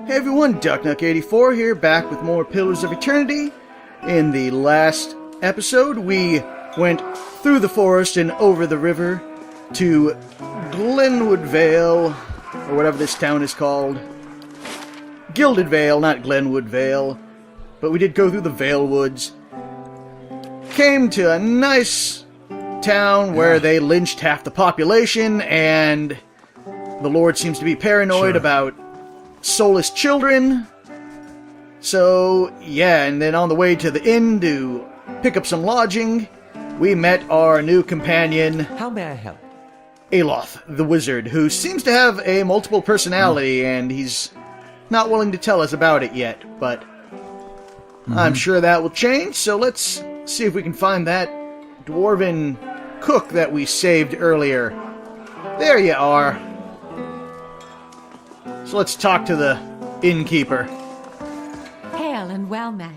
Hey everyone, DuckNuck84 here, back with more Pillars of Eternity. In the last episode, we went through the forest and over the river to Glenwood Vale, or whatever this town is called. Gilded Vale, not Glenwood Vale. But we did go through the Vale Woods. Came to a nice town where they lynched half the population, and the Lord seems to be paranoid about soulless children. So, yeah, and then on the way to the inn to pick up some lodging, we met our new companion. How may I help? Aloth, the wizard, who seems to have a multiple personality, and he's not willing to tell us about it yet, but I'm sure that will change, so let's see if we can find that dwarven cook that we saved earlier. There you are. So let's talk to the innkeeper. Hail and well met.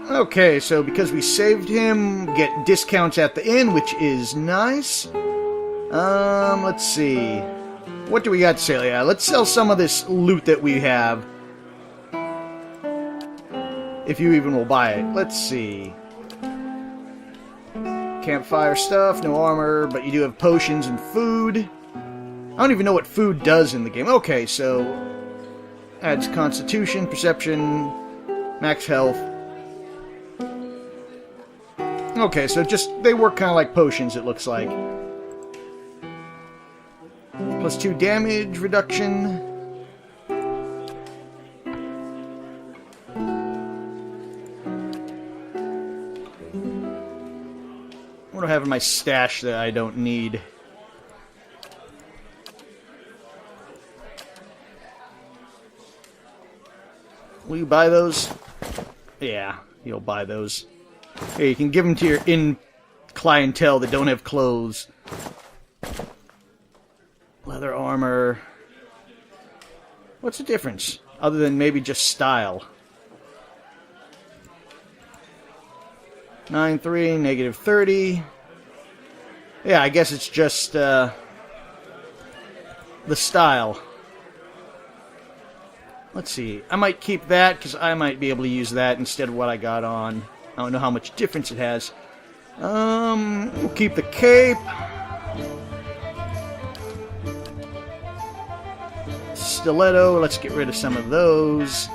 Okay, so because we saved him, get discounts at the inn, which is nice. Let's see. What do we got to sell? Yeah, let's sell some of this loot that we have. If you even will buy it. Let's see. Campfire stuff, no armor, but you do have potions and food. I don't even know what food does in the game. Okay, so adds constitution, perception, max health. Okay, so just, they work kind of like potions, it looks like. Plus 2 damage reduction. What do I have in my stash that I don't need? Will you buy those? Yeah, you'll buy those. Here, you can give them to your inn clientele that don't have clothes. Leather armor. What's the difference? Other than maybe just style. 9-3, negative 30. Yeah, I guess it's just the style. Let's see. I might keep that because I might be able to use that instead of what I got on. I don't know how much difference it has. We'll keep the cape. Stiletto, let's get rid of some of those.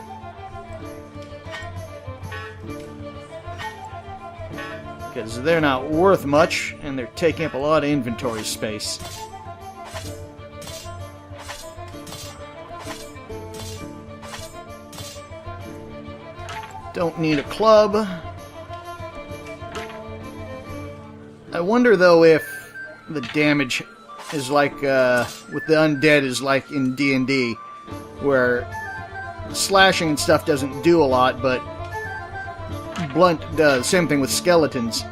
Because they're not worth much, and they're taking up a lot of inventory space. Don't need a club. I wonder, though, if the damage is like, with the undead is like in D&D, where slashing and stuff doesn't do a lot, but blunt does. Same thing with skeletons.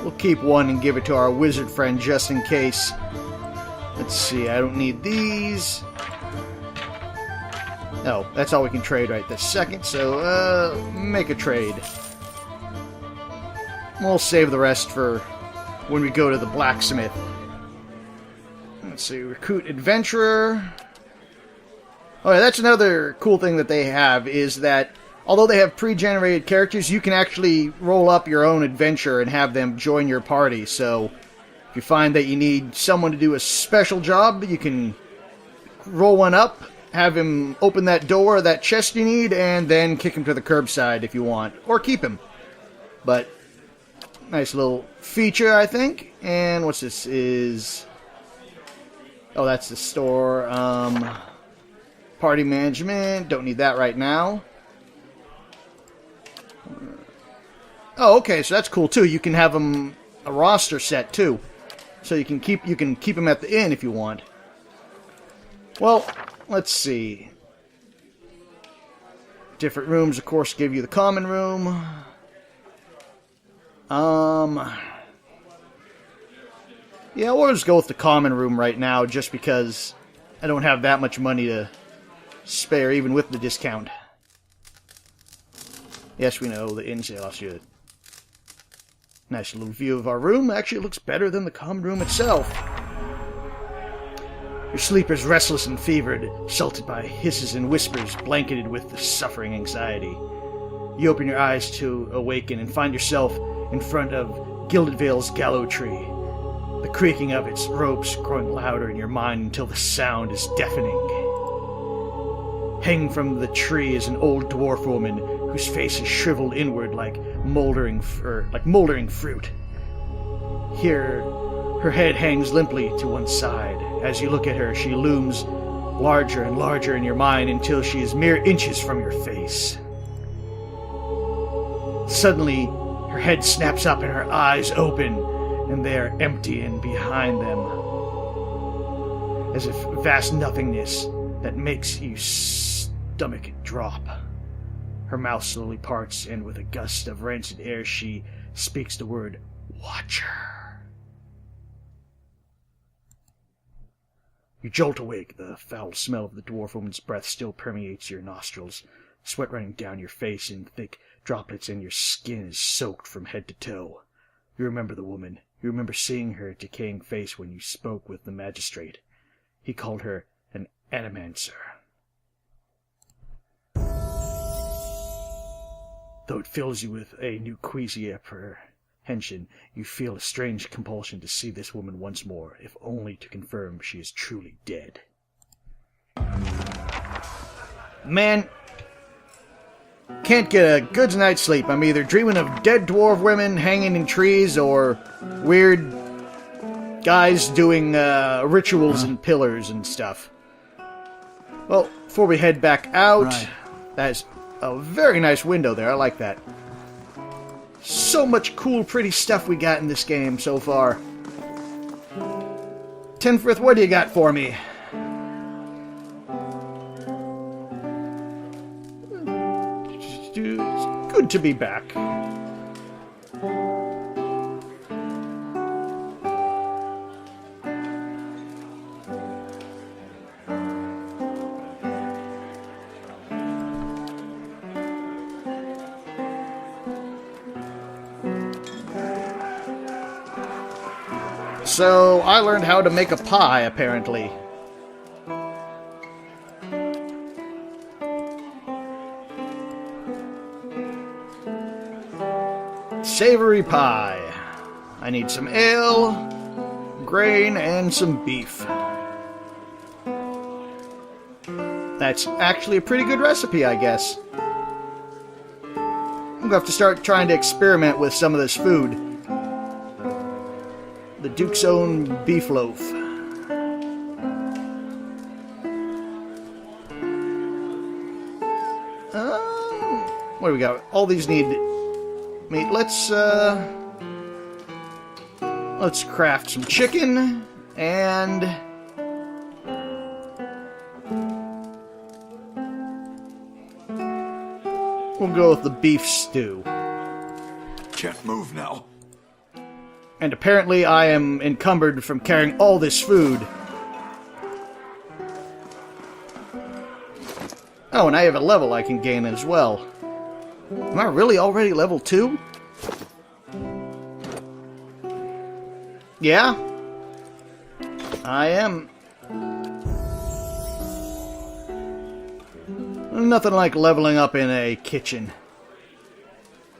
We'll keep one and give it to our wizard friend just in case. Let's see, I don't need these. Oh, that's all we can trade right this second, so, make a trade. We'll save the rest for when we go to the blacksmith. Let's see, recruit adventurer. Oh yeah, that's another cool thing that they have, is that although they have pre-generated characters, you can actually roll up your own adventure and have them join your party. So if you find that you need someone to do a special job, you can roll one up, have him open that door, that chest you need, and then kick him to the curbside if you want. Or keep him. But nice little feature, I think. And what's this is... Oh, that's the store. Party management. Don't need that right now. Oh, okay, so that's cool too. You can have them a roster set too, so you can keep them at the inn if you want. Well, let's see. Different rooms, of course, give you the common room. Yeah, we'll just go with the common room right now, just because I don't have that much money to spare even with the discount. Yes, we know, the inn sales should. Nice little view of our room. Actually, it looks better than the common room itself. Your sleep is restless and fevered, assaulted by hisses and whispers, blanketed with the suffering anxiety. You open your eyes to awaken and find yourself in front of Gilded Vale's gallow tree, the creaking of its ropes growing louder in your mind until the sound is deafening. Hanging from the tree is an old dwarf woman whose face is shriveled inward like moldering fruit. Here, her head hangs limply to one side. As you look at her, she looms larger and larger in your mind until she is mere inches from your face. Suddenly, her head snaps up and her eyes open, and they are empty and behind them, as if vast nothingness that makes you stomach drop. Her mouth slowly parts, and with a gust of rancid air, she speaks the word, "Watcher." You jolt awake. The foul smell of the dwarf woman's breath still permeates your nostrils, sweat running down your face in thick droplets, and your skin is soaked from head to toe. You remember the woman. You remember seeing her decaying face when you spoke with the magistrate. He called her an animancer. Though it fills you with a new queasy apprehension, you feel a strange compulsion to see this woman once more, if only to confirm she is truly dead. Man, can't get a good night's sleep. I'm either dreaming of dead dwarf women hanging in trees or weird guys doing rituals and pillars and stuff. Well, before we head back out, that's a very nice window there. I like that. So much cool, pretty stuff we got in this game so far. Tenfrith, what do you got for me? It's good to be back. So, I learned how to make a pie, apparently. Savory pie. I need some ale, grain, and some beef. That's actually a pretty good recipe, I guess. I'm gonna have to start trying to experiment with some of this food. The Duke's Own beef loaf. What do we got? All these need meat. Let's craft some chicken and we'll go with the beef stew. Can't move now. And apparently I am encumbered from carrying all this food. Oh, and I have a level I can gain as well. Am I really already level 2? Yeah? I am. Nothing like leveling up in a kitchen.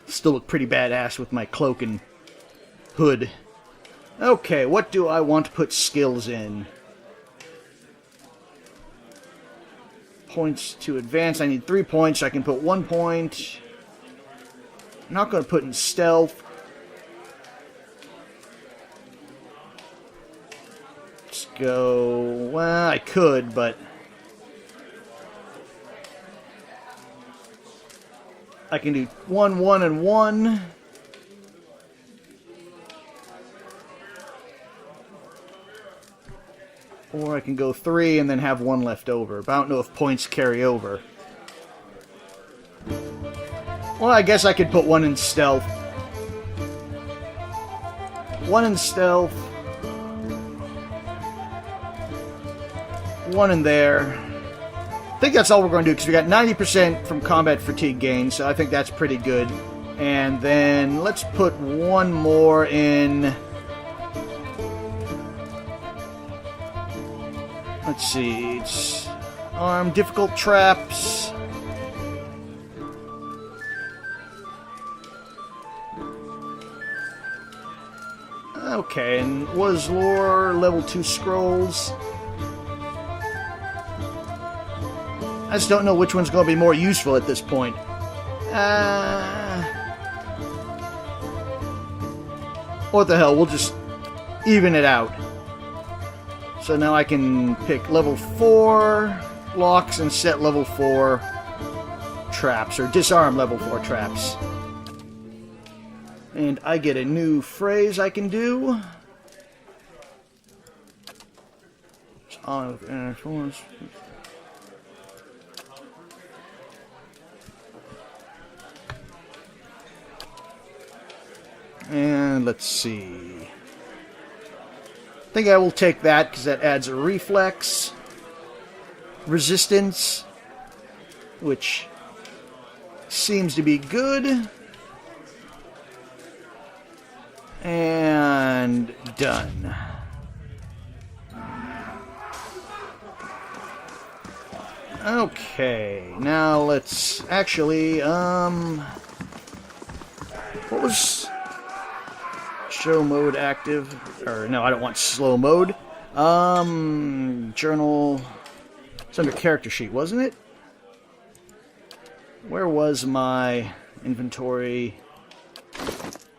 Still look pretty badass with my cloak and hood. Okay, what do I want to put skills in? Points to advance. I need 3 points. I can put 1 point. I'm not going to put in stealth. Let's go. Well, I could, but I can do 1, 1, and 1. Or I can go 3 and then have 1 left over. But I don't know if points carry over. Well, I guess I could put 1 in stealth. 1 in stealth. 1 in there. I think that's all we're going to do, because we got 90% from combat fatigue gain, so I think that's pretty good. And then let's put one more in. Let's see. It's difficult traps. Okay, and was lore level 2 scrolls. I just don't know which one's going to be more useful at this point. What the hell, we'll just even it out. So now I can pick level 4 locks and set level 4 traps, or disarm level 4 traps. And I get a new phrase I can do. And let's see. I think I will take that because that adds a reflex, resistance, which seems to be good. And done. Okay, now let's actually, what was show mode active? Or no, I don't want slow mode. Journal. It's under character sheet, wasn't it? Where was my inventory?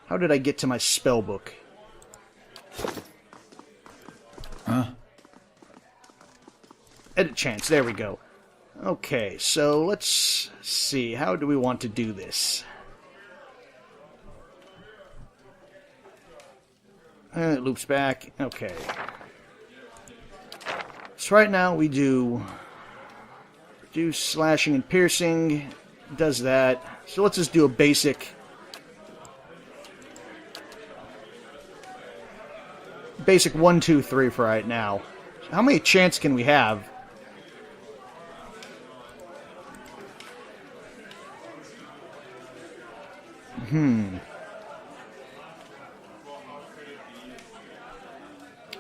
How did I get to my spell book? Huh? Edit chance, there we go. Okay, so let's see. How do we want to do this? And it loops back. Okay. So right now we do reduce slashing and piercing. Does that. So let's just do a basic 1, 2, 3 for right now. How many chance can we have?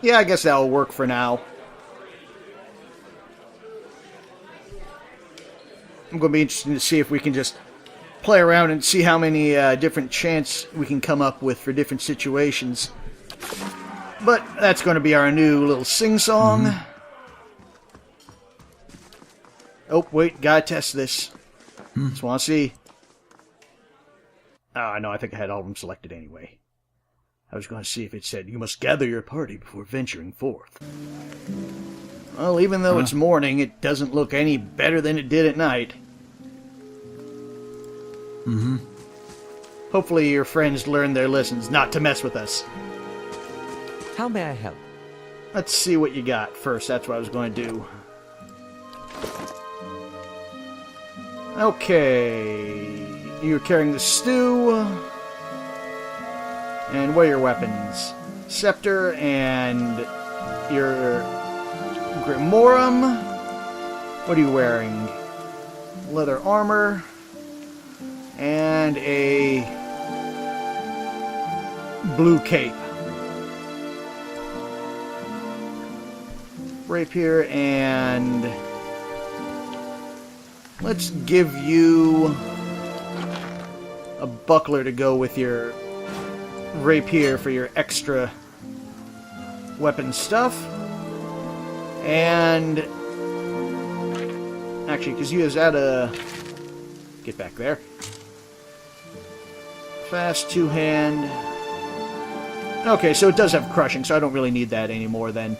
Yeah, I guess that'll work for now. I'm going to be interested to see if we can just play around and see how many different chants we can come up with for different situations. But that's going to be our new little sing-song. Oh, wait, gotta test this. Just want to see. Oh, no, I think I had all of them selected anyway. I was going to see if it said, you must gather your party before venturing forth. Well, even though it's morning, it doesn't look any better than it did at night. Hopefully your friends learned their lessons not to mess with us. How may I help? Let's see what you got first. That's what I was going to do. Okay. You're carrying the stew. And what are your weapons? Scepter and your Grimorum. What are you wearing? Leather armor. And a blue cape. Rapier, and let's give you a buckler to go with your rapier for your extra weapon stuff. And actually, because you has a get back there. Fast two-hand. Okay, so it does have crushing, so I don't really need that anymore then.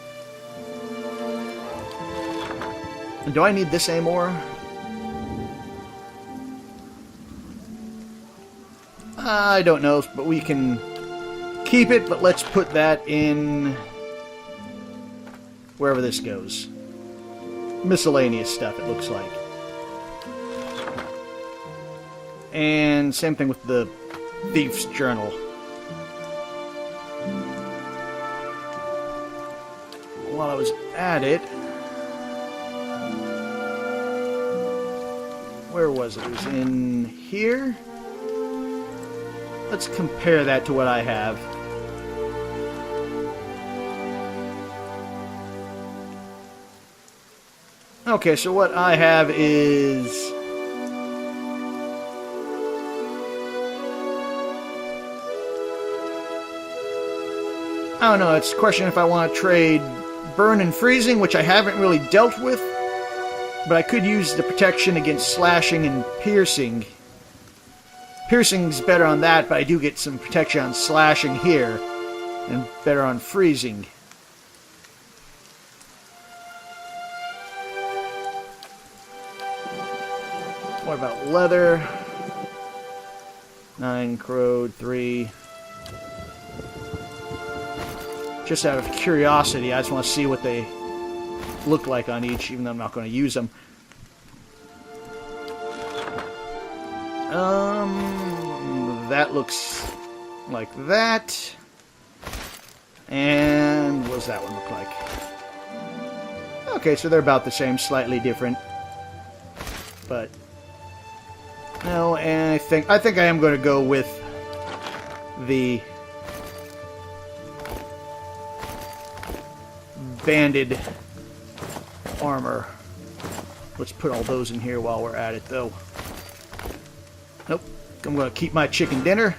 Do I need this anymore? I don't know, but we can keep it, but let's put that in wherever this goes. Miscellaneous stuff, it looks like. And same thing with the Thief's Journal. While I was at it, Where was it? It was in here? Let's compare that to what I have. Okay, so what I have is... I don't know, it's a question if I want to trade burn and freezing, which I haven't really dealt with, but I could use the protection against slashing and piercing. Piercing's better on that, but I do get some protection on slashing here, and better on freezing. What about leather? 9 crowed, 3. Just out of curiosity, I just want to see what they look like on each, even though I'm not going to use them. That looks like that. And what does that one look like? Okay, so they're about the same, slightly different. But no, and I think I am going to go with the banded armor. Let's put all those in here while we're at it, though. Nope. I'm going to keep my chicken dinner.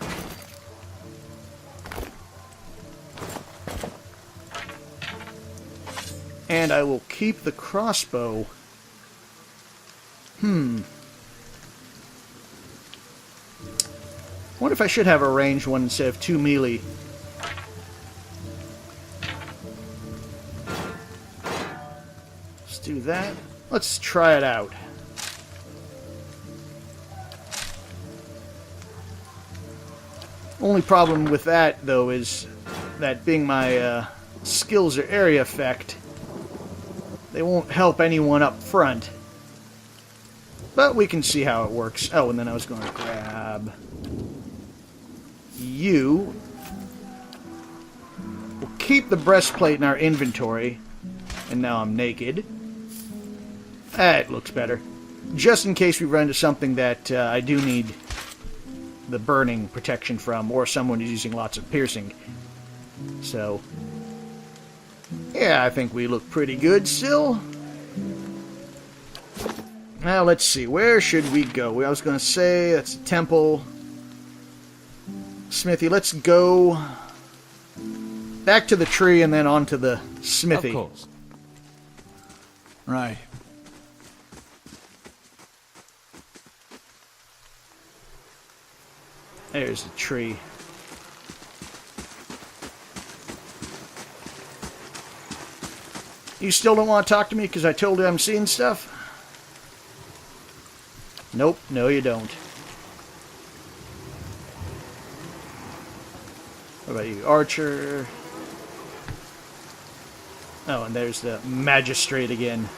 And I will keep the crossbow. Wonder if I should have a ranged one instead of 2 melee. Let's do that. Let's try it out. Only problem with that, though, is that being my skills or area effect, they won't help anyone up front. But we can see how it works. Oh, and then I was going to grab you. We'll keep the breastplate in our inventory. And now I'm naked. That looks better. Just in case we run into something that I do need the burning protection from, or someone who's using lots of piercing. So, yeah, I think we look pretty good still. Now, let's see. Where should we go? I was going to say, that's a temple. Smithy, let's go back to the tree and then on to the smithy. Of course. Right. There's the tree. You still don't want to talk to me because I told you I'm seeing stuff? Nope, no you don't. What about you, Archer? Oh, and there's the Magistrate again.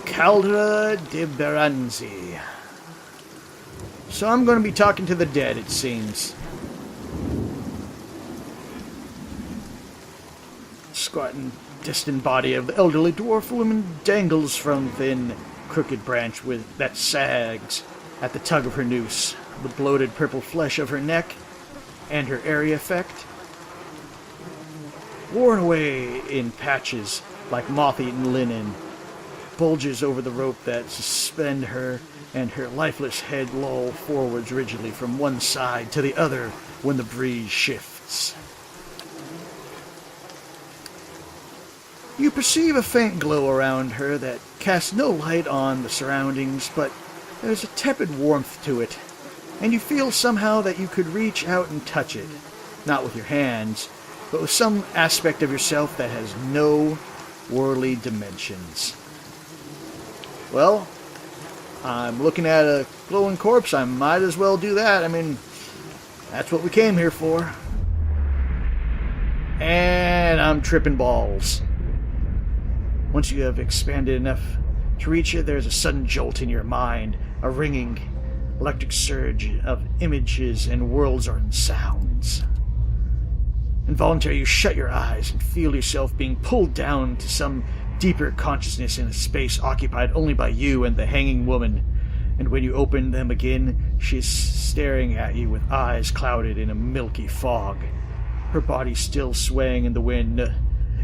Caldera de Beranzi. So I'm going to be talking to the dead, it seems. Squatting, distant body of the elderly dwarf woman dangles from thin, crooked branch that sags at the tug of her noose. The bloated purple flesh of her neck and her area effect, worn away in patches like moth-eaten linen, bulges over the rope that suspend her, and her lifeless head loll forwards rigidly from one side to the other when the breeze shifts. You perceive a faint glow around her that casts no light on the surroundings, but there's a tepid warmth to it, and you feel somehow that you could reach out and touch it, not with your hands, but with some aspect of yourself that has no worldly dimensions. Well, I'm looking at a glowing corpse. I might as well do that. I mean, that's what we came here for. And I'm tripping balls. Once you have expanded enough to reach it, there's a sudden jolt in your mind, a ringing, electric surge of images and worlds and sounds. Involuntarily, you shut your eyes and feel yourself being pulled down to some deeper consciousness in a space occupied only by you and the hanging woman. And when you open them again, she is staring at you with eyes clouded in a milky fog. Her body still swaying in the wind.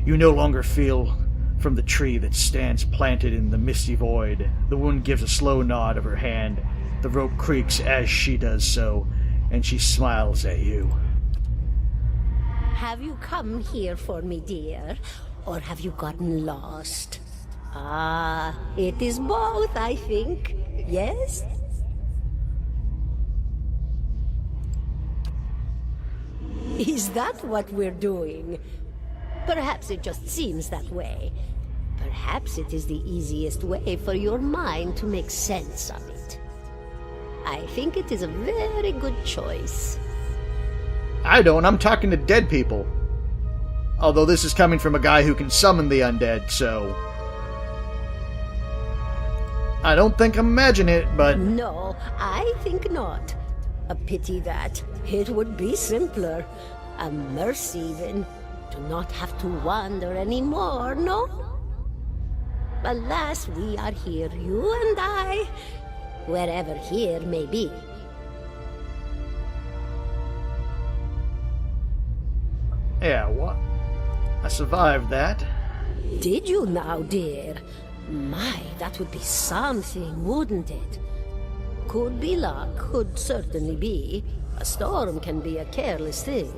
You no longer feel from the tree that stands planted in the misty void. The woman gives a slow nod of her hand. The rope creaks as she does so, and she smiles at you. Have you come here for me, dear? Or have you gotten lost? Ah, it is both, I think. Yes? Is that what we're doing? Perhaps it just seems that way. Perhaps it is the easiest way for your mind to make sense of it. I think it is a very good choice. I don't. I'm talking to dead people. Although this is coming from a guy who can summon the undead, so... I don't think I'm imagining it, but... No, I think not. A pity that. It would be simpler. A mercy, even. To not have to wander anymore, no? Alas, we are here, you and I. Wherever here may be. Yeah, what? I survived that. Did you now, dear? My, that would be something, wouldn't it? Could be luck, could certainly be. A storm can be a careless thing.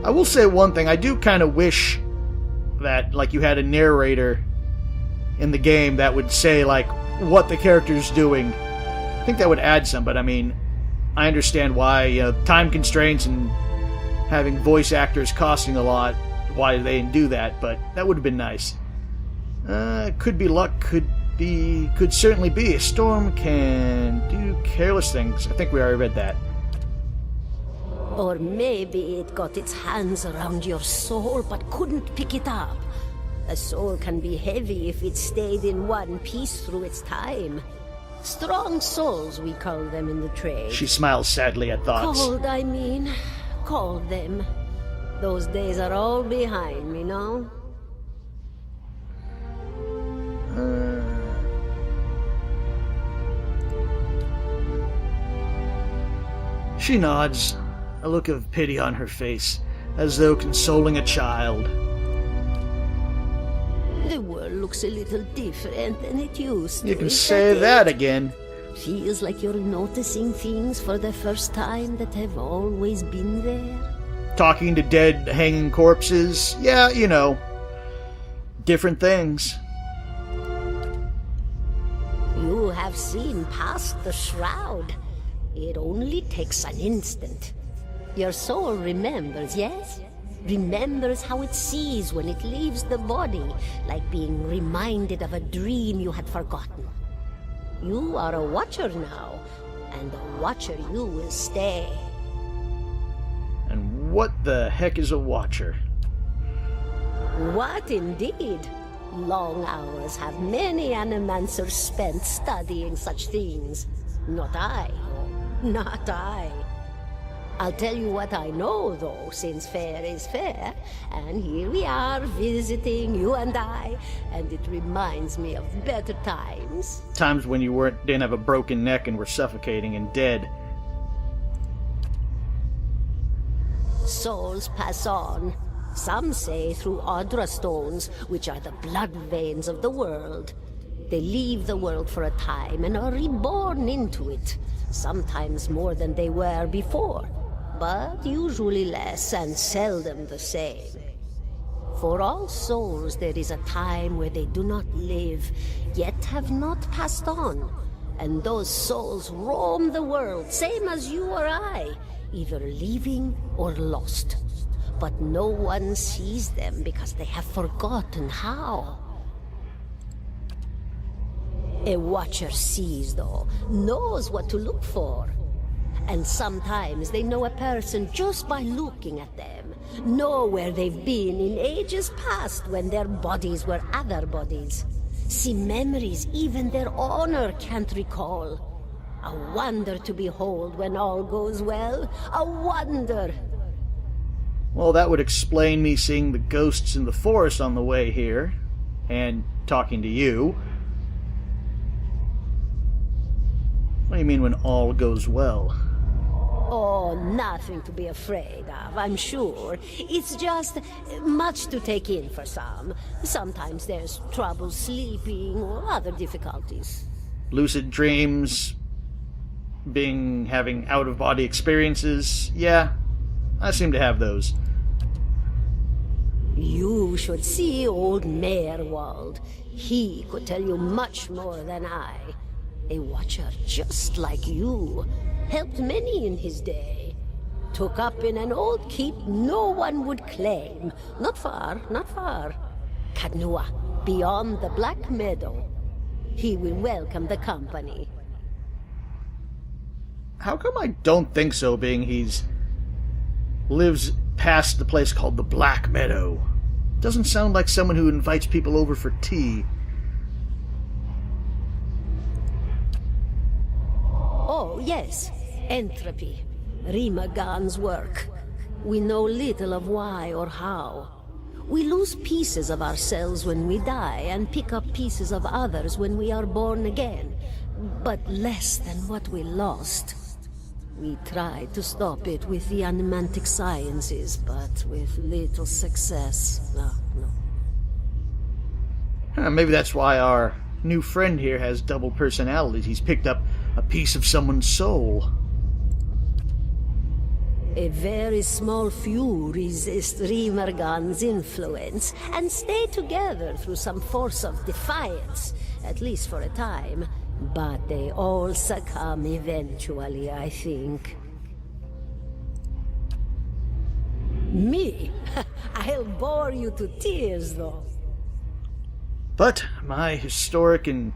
I will say one thing. I do kind of wish that, like, you had a narrator in the game that would say, like, what the character's doing. I think that would add some, but I mean, I understand why, you know, time constraints and having voice actors costing a lot, why they didn't do that, but that would have been nice. Could be luck, could certainly be. A storm can do careless things. I think we already read that. Or maybe it got its hands around your soul but couldn't pick it up. A soul can be heavy if it stayed in one piece through its time. Strong souls, we call them in the trade. She smiles sadly at thoughts. Cold, I mean. Called them. Those days are all behind me, no? She nods, a look of pity on her face, as though consoling a child. The world looks a little different than it used to. You can say that again. Feels like you're noticing things for the first time that have always been there. Talking to dead, hanging corpses. Yeah, you know. Different things. You have seen past the shroud. It only takes an instant. Your soul remembers, yes? Remembers how it sees when it leaves the body, like being reminded of a dream you had forgotten. You are a watcher now, and a watcher you will stay. And what the heck is a watcher? What indeed? Long hours have many animancers spent studying such things. Not I. Not I. I'll tell you what I know, though, since fair is fair, and here we are visiting, you and I, and it reminds me of better times. Times when you didn't have a broken neck and were suffocating and dead. Souls pass on. Some say through Audra stones, which are the blood veins of the world. They leave the world for a time and are reborn into it, sometimes more than they were before, but usually less and seldom the same. For all souls there is a time where they do not live, yet have not passed on, and those souls roam the world, same as you or I, either leaving or lost. But no one sees them because they have forgotten how. A watcher sees, though, knows what to look for. And sometimes they know a person just by looking at them, know where they've been in ages past when their bodies were other bodies. See memories even their owner can't recall. A wonder to behold when all goes well. A wonder! Well, that would explain me seeing the ghosts in the forest on the way here, and talking to you. What do you mean when all goes well? Oh, nothing to be afraid of, I'm sure. It's just much to take in for some. Sometimes there's trouble sleeping or other difficulties. Lucid dreams, having out-of-body experiences. Yeah, I seem to have those. You should see old Merwald. He could tell you much more than I. A watcher just like you. Helped many in his day. Took up in an old keep no one would claim. Not far, not far. Kadnua, beyond the Black Meadow. He will welcome the company. How come I don't think so, being he's lives past the place called the Black Meadow? Doesn't sound like someone who invites people over for tea. Oh, yes. Entropy. Rimagan's work. We know little of why or how. We lose pieces of ourselves when we die, and pick up pieces of others when we are born again. But less than what we lost. We tried to stop it with the animantic sciences, but with little success. No. Maybe that's why our new friend here has double personalities. He's picked up a piece of someone's soul. A very small few resist Rimergan's influence and stay together through some force of defiance, at least for a time. But they all succumb eventually, I think. Me? I'll bore you to tears, though. But my historic and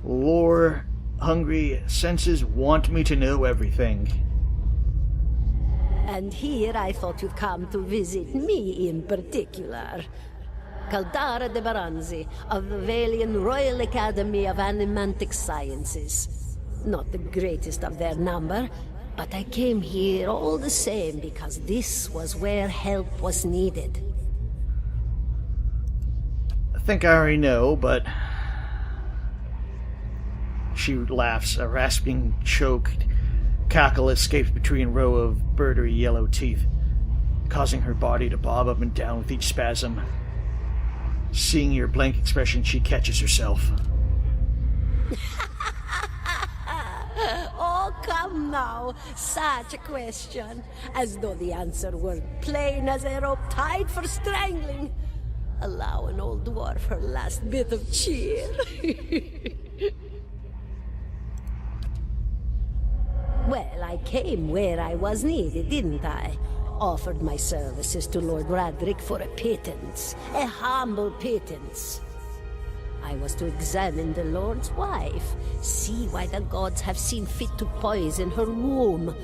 lore-hungry senses want me to know everything. And here I thought you'd come to visit me in particular. Caldara de Baranzi, of the Valian Royal Academy of Animantic Sciences. Not the greatest of their number, but I came here all the same because this was where help was needed. I think I already know, but... She laughs. A rasping, choked cackle escapes between a row of birdery yellow teeth, causing her body to bob up and down with each spasm. Seeing your blank expression, she catches herself. Oh, come now. Such a question. As though the answer were plain as a rope tied for strangling. Allow an old dwarf her last bit of cheer. Well, I came where I was needed, didn't I? Offered my services to Lord Radric for a pittance. A humble pittance. I was to examine the Lord's wife, see why the gods have seen fit to poison her womb.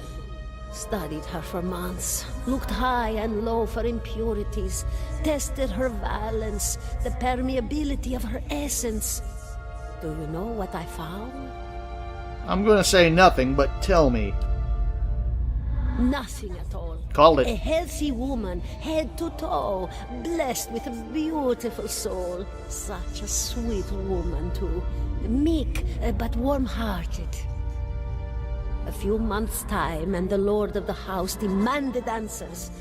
Studied her for months, looked high and low for impurities, tested her valence, the permeability of her essence. Do you know what I found? I'm going to say nothing, but tell me. Nothing at all. Call it. A healthy woman, head to toe, blessed with a beautiful soul. Such a sweet woman, too. Meek, but warm-hearted. A few months' time, and the lord of the house demanded answers.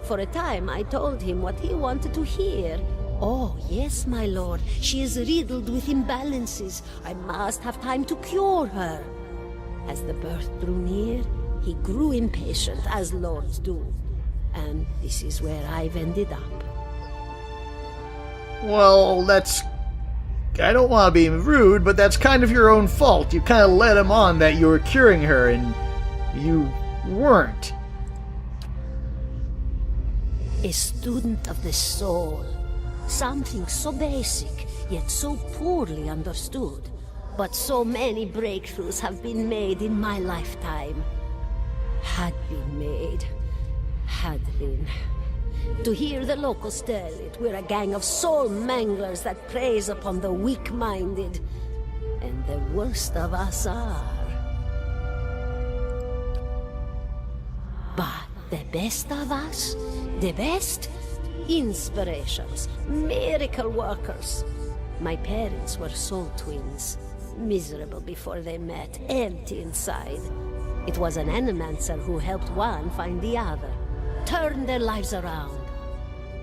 For a time, I told him what he wanted to hear. Oh, yes, my lord. She is riddled with imbalances. I must have time to cure her. As the birth drew near, he grew impatient, as lords do. And this is where I've ended up. Well, that's... I don't want to be rude, but that's kind of your own fault. You kind of led him on that you were curing her, and you weren't. A student of the soul. Something so basic, yet so poorly understood. But so many breakthroughs have been made in my lifetime. Had been. To hear the locals tell it, we're a gang of soul manglers that preys upon the weak-minded. And the worst of us are The best of us? The best? Inspirations, miracle workers. My parents were soul twins. Miserable before they met, empty inside. It was an animancer who helped one find the other, turned their lives around.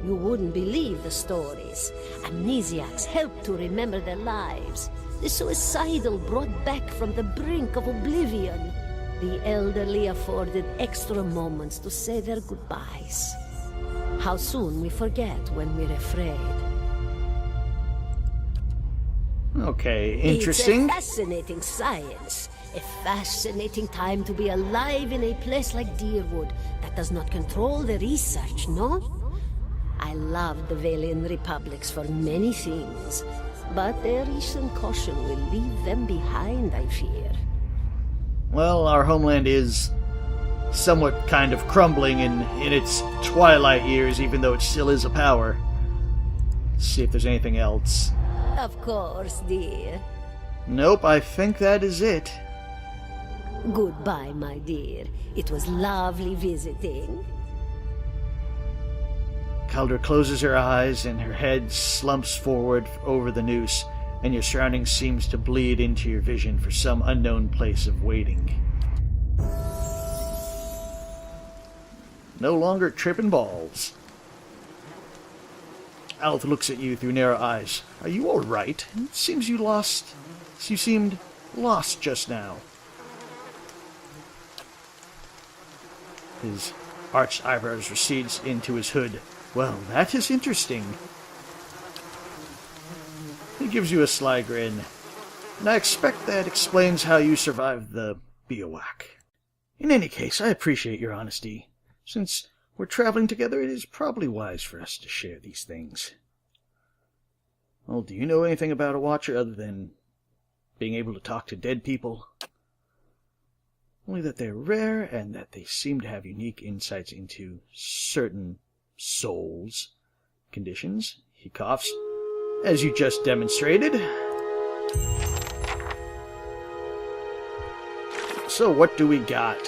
You wouldn't believe the stories. Amnesiacs helped to remember their lives. The suicidal brought back from the brink of oblivion. The elderly afforded extra moments to say their goodbyes. How soon we forget when we're afraid. Okay, interesting. It's a fascinating science. A fascinating time to be alive in a place like Deerwood that does not control the research, no? I love the Valian republics for many things, but their recent caution will leave them behind, I fear. Well, our homeland is somewhat kind of crumbling in its twilight years, even though it still is a power. Let's see if there's anything else. Of course, dear. Nope, I think that is it. Goodbye, my dear. It was lovely visiting. Calder closes her eyes and her head slumps forward over the noose, and your surroundings seems to bleed into your vision for some unknown place of waiting. No longer tripping balls. Alth looks at you through narrow eyes. Are you all right? It seems you seemed lost just now. His arched eyebrows recedes into his hood. Well, that is interesting. He gives you a sly grin. And I expect that explains how you survived the bivouac. In any case, I appreciate your honesty. Since we're traveling together, it is probably wise for us to share these things. Well, do you know anything about a Watcher other than being able to talk to dead people? Only that they're rare and that they seem to have unique insights into certain souls. Conditions. He coughs. As you just demonstrated. So what do we got?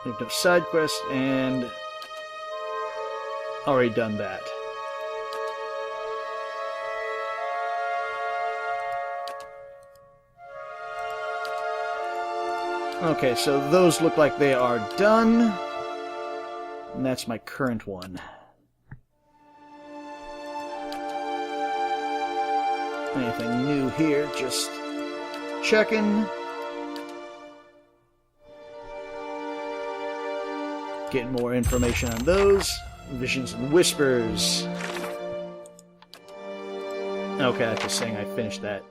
We've done side quest and already done that. Okay, so those look like they are done. And that's my current one. Anything new here? Just checking. Getting more information on those. Visions and Whispers. Okay, that's just saying I finished that.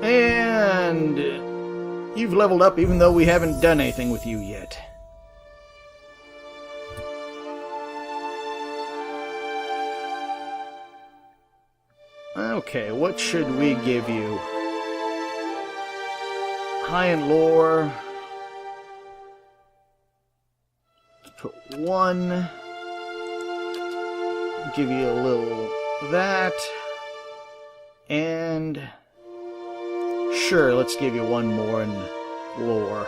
And you've leveled up even though we haven't done anything with you yet. Okay, what should we give you? High in lore. Put 1. Give you a little of that. And sure, let's give you 1 more in lore.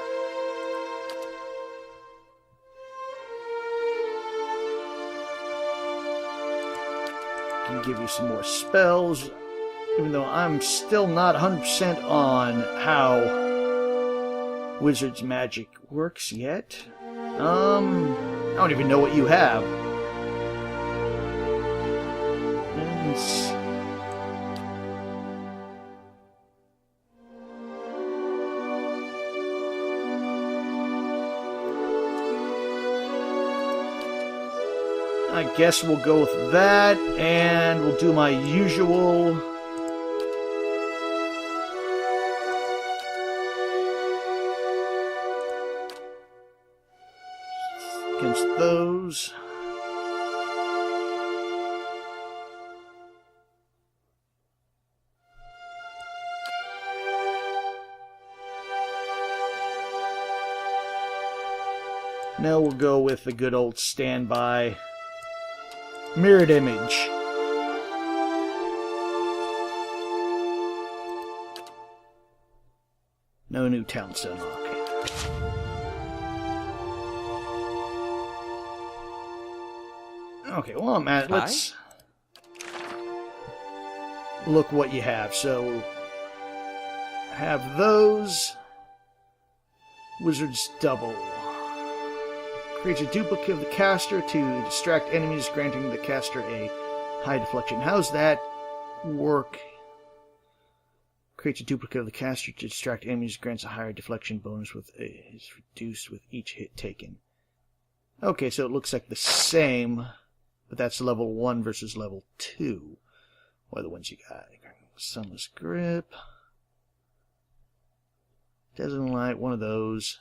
Can give you some more spells, even though I'm still not 100% on how wizard's magic works yet. I don't even know what you have. I guess we'll go with that, and we'll do my usual against those. Now we'll go with the good old standby mirrored image. No new talents to unlock. Okay, well, Matt, let's look what you have. So, have those. Wizard's Double. Creates a duplicate of the caster to distract enemies, granting the caster a high deflection. How's that work? Creates a duplicate of the caster to distract enemies, grants a higher deflection bonus with is reduced with each hit taken. Okay, so it looks like the same, but that's level 1 versus level 2. What are the ones you got? Sunless Grip. Desert Light, one of those.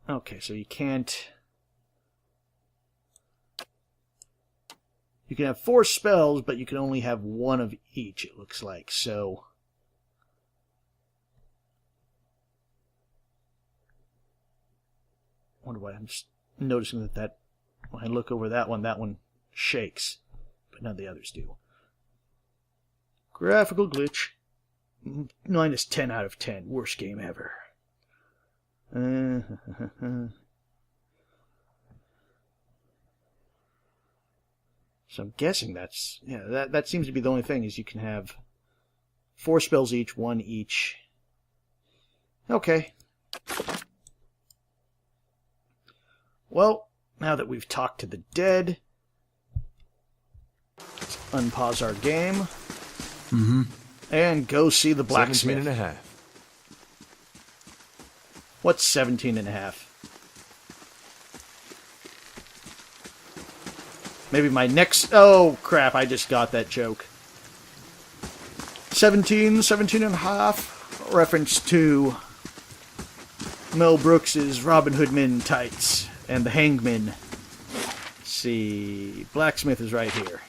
Okay, so you can't... You can have 4 spells, but you can only have 1 of each, it looks like, so... I wonder why I'm just noticing that when I look over that one shakes, but none of the others do. Graphical glitch. Minus 10 out of 10. Worst game ever. So I'm guessing that's... Yeah, that seems to be the only thing, is you can have 4 spells each, 1 each. Okay. Well, now that we've talked to the dead, let's unpause our game. And go see the blacksmith. 17.5. What's 17.5? Maybe my next... Oh, crap, I just got that joke. 17.5. Reference to Mel Brooks's Robin Hood Men tights and the Hangman. Let's see. Blacksmith is right here.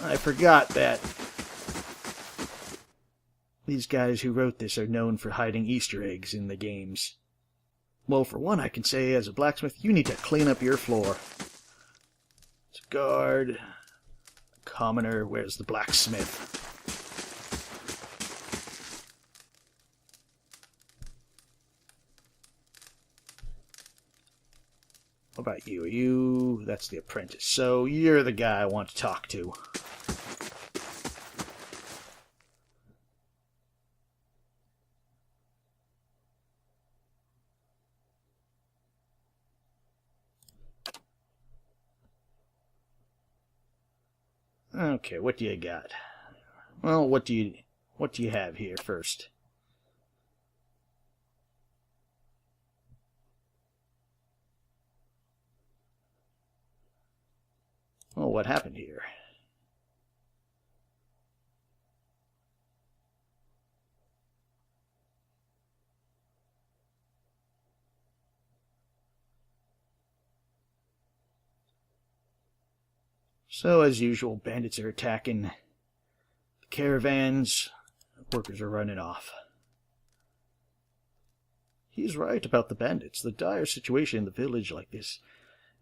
I forgot that these guys who wrote this are known for hiding Easter eggs in the games. Well, for one, I can say, as a blacksmith, you need to clean up your floor. It's a guard, a commoner, where's the blacksmith? What about you? Are you... That's the apprentice. So you're the guy I want to talk to. Okay, what do you got? Well, what do you have here first? Well, what happened here? So, as usual, bandits are attacking the caravans. Workers are running off. He's right about the bandits. The dire situation in the village like this,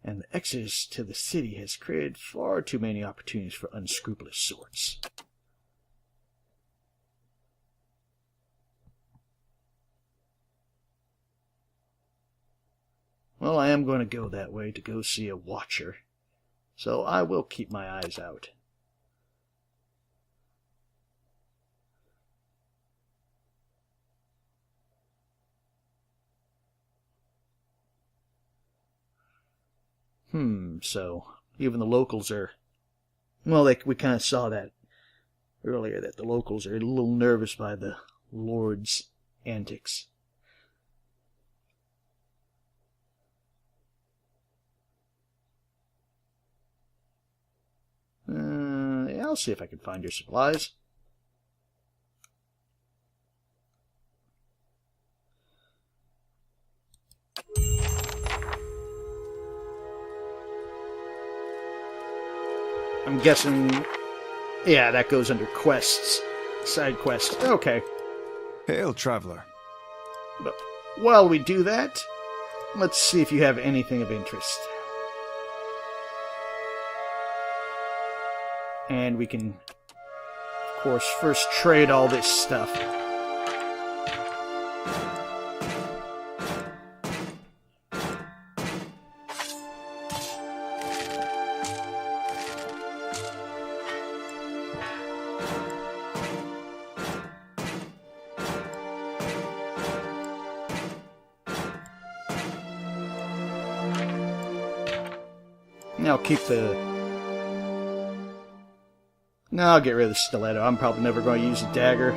and the exodus to the city, has created far too many opportunities for unscrupulous sorts. Well, I am going to go that way to go see a watcher. So I will keep my eyes out. So even the locals are... Well, we kind of saw that earlier, that the locals are a little nervous by the Lord's antics. Yeah, I'll see if I can find your supplies. I'm guessing... Yeah, that goes under quests. Side quests. Okay. Hail, traveler. while we do that, let's see if you have anything of interest. And we can, of course, first trade all this stuff. I'll keep the... No, I'll get rid of the stiletto. I'm probably never going to use a dagger.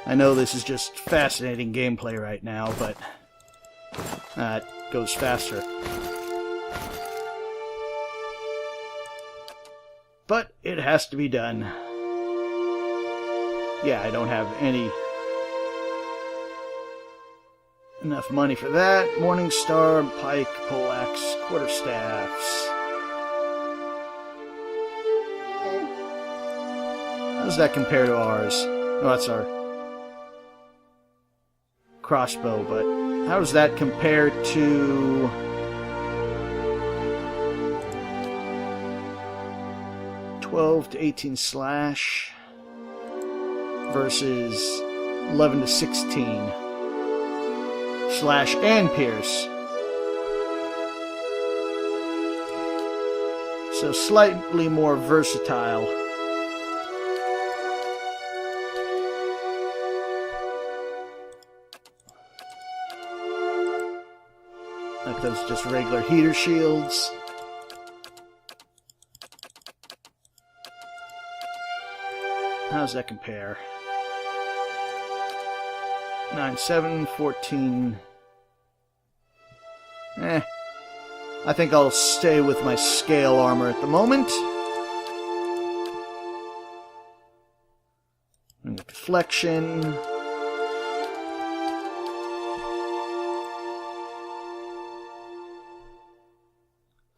I know this is just fascinating gameplay right now, but... it goes faster. But it has to be done. Yeah, I don't have enough money for that. Morning Star, pike, poleaxe, quarterstaffs. How does that compare to ours? Oh, that's our crossbow, but how does that compare to... $12 to 18 slash versus 11 to 16 slash and pierce. So slightly more versatile. Like those just regular heater shields. How does that compare? 9, 7, 14. I think I'll stay with my scale armor at the moment. And deflection.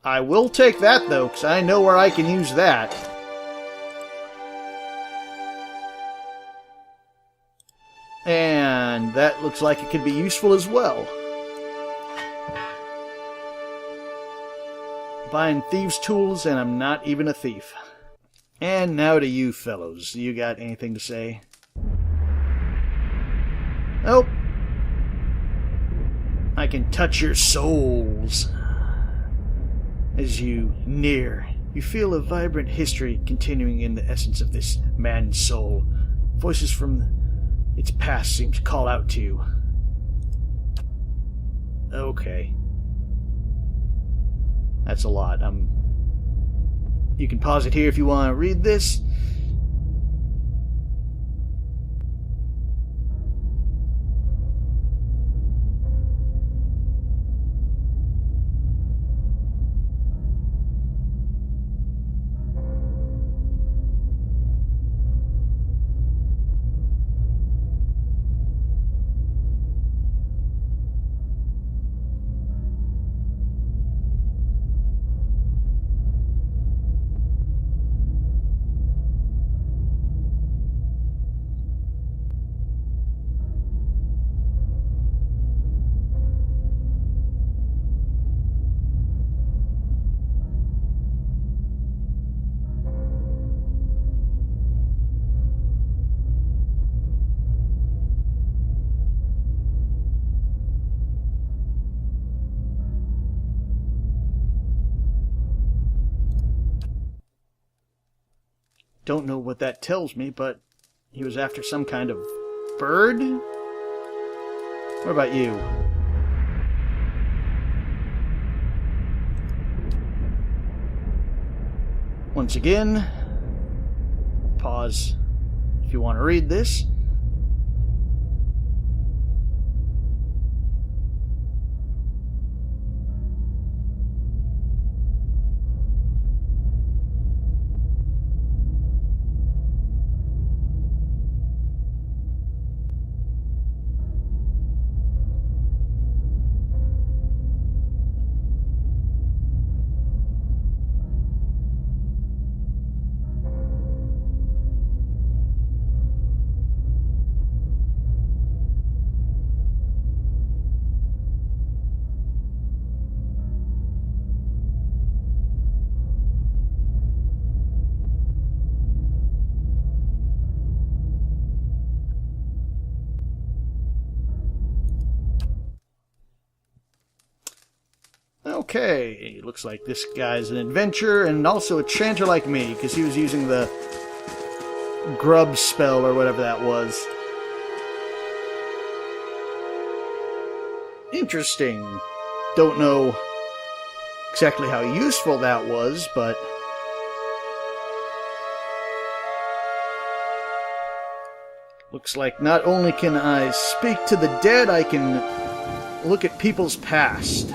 I will take that though, because I know where I can use that. And that looks like it could be useful as well. Buying thieves' tools, and I'm not even a thief. And now to you fellows. You got anything to say? Nope. I can touch your souls. As you near, you feel a vibrant history continuing in the essence of this man's soul. Voices from its past seem to call out to you. Okay. That's a lot. You can pause it here if you want to read this. Don't know what that tells me, but he was after some kind of bird? What about you? Once again, pause if you want to read this. Okay, looks like this guy's an adventurer and also a chanter like me, because he was using the grub spell or whatever that was. Interesting. Don't know exactly how useful that was, but looks like not only can I speak to the dead, I can look at people's past.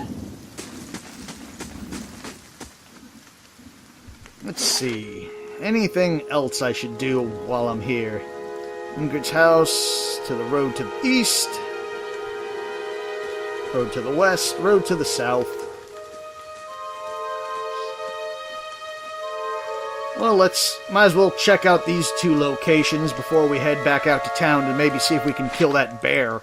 Let's see. Anything else I should do while I'm here? Ingrid's house, to the road to the east, road to the west, road to the south. Well, might as well check out these two locations before we head back out to town and maybe see if we can kill that bear.